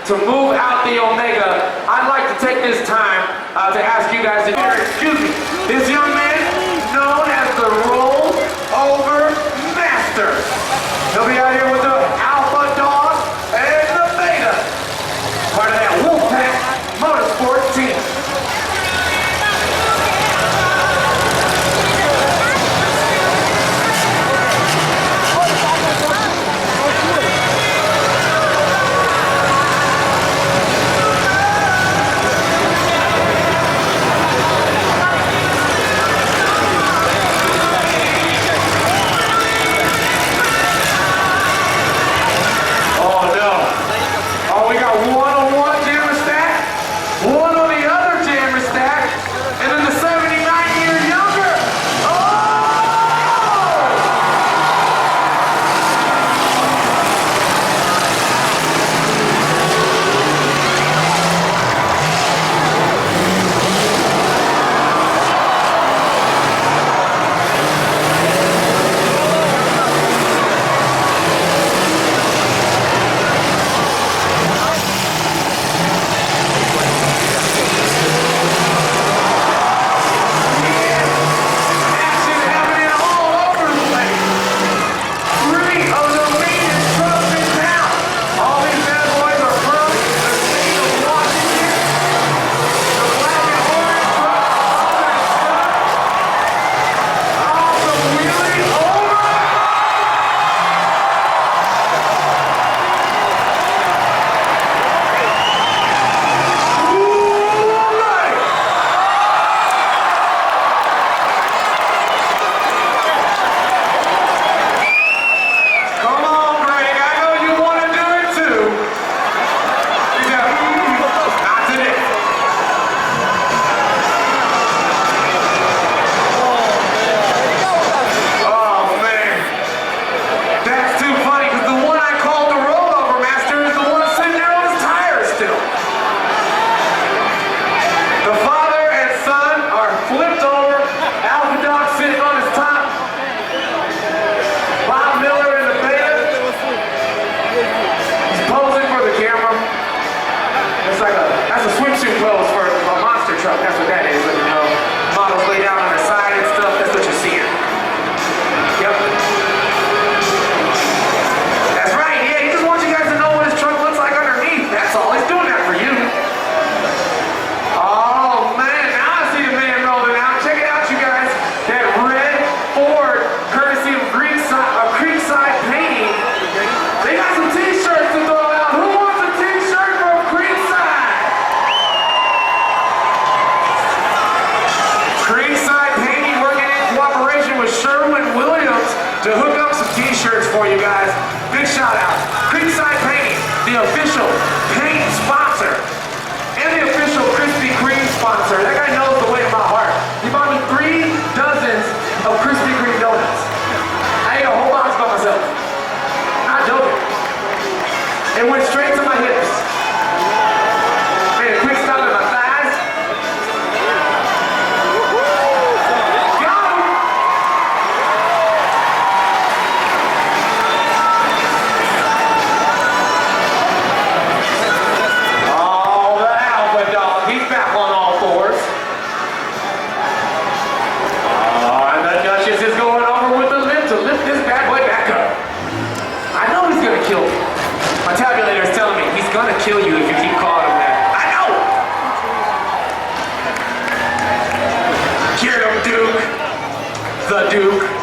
to move out the Omega, I'd like to take this time to ask you guys to excuse me. This young man, known as the Rollover Master. He'll be out here with the Alpha Dog and the Beta, part of that Wolfpack Motorsports team. That's what that is, you know. Models lay down on their side and stuff, that's what you're seeing. Yep. That's right, yeah, he just wants you guys to know what his truck looks like underneath. That's all, he's doing that for you. Oh man, now I see the man rolling out. Check it out, you guys. That red Ford, courtesy of Creekside Painting. They got some t-shirts to throw out. Who wants a t-shirt from Creekside? Creekside Painting working in cooperation with Sherwin-Williams to hook up some t-shirts for you guys. Big shout out. Creekside Painting, the official paint sponsor and the official Krispy Kreme sponsor. That guy knows the way of my heart. He bought me 3 dozens of Krispy Kreme donuts. I ate a whole box by myself. Not joking. It went straight to my hips. Made a quick stop at my thighs. Kill you if you keep calling him that. I know! Get him, Duke. The Duke.